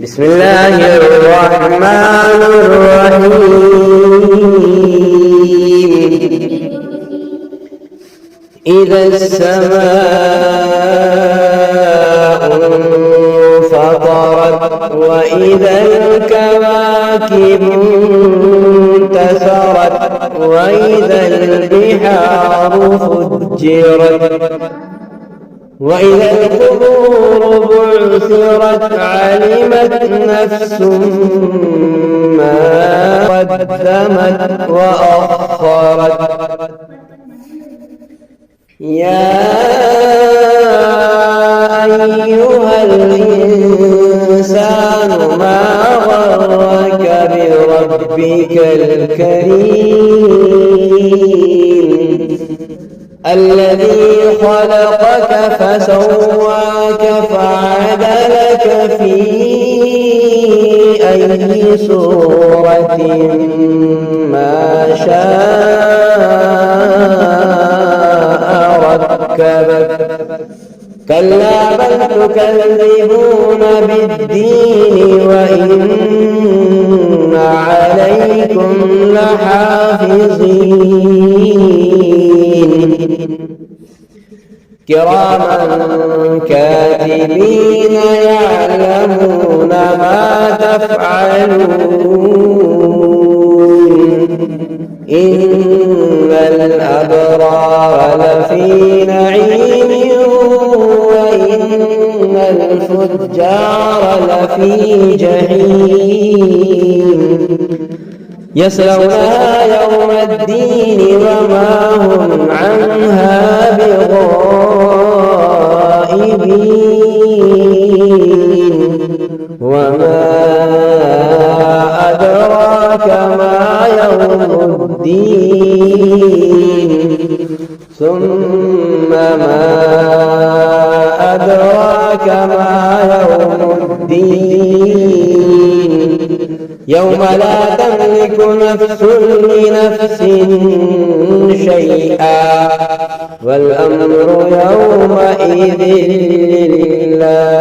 بسم الله الرحمن الرحيم. إذا السماء انفطرت وإذا الكواكب انتثرت وإذا البحار فجرت وإذا القبور بعثرت علمت نفس ما قدمت وأخرت. يا أيها الإنسان ما غرك بربك الكريم الذي خلقك فسواك فعدلك في أي صورة ما شاء ركبك. كلا بل تكذبون بالدين وإن عليكم لحافظين كراما كاتبين يعلمون ما تفعلون. إن الأبرار لفي نعيم وإن الفجار لفي جحيم يصلونها يوم الدين وما هم عنها بغائبين. وما أدراك ما يوم الدين ثم ما أدراك ما يوم الدين يوم لا تملك نفس لنفس شيئا والأمر يومئذ لله.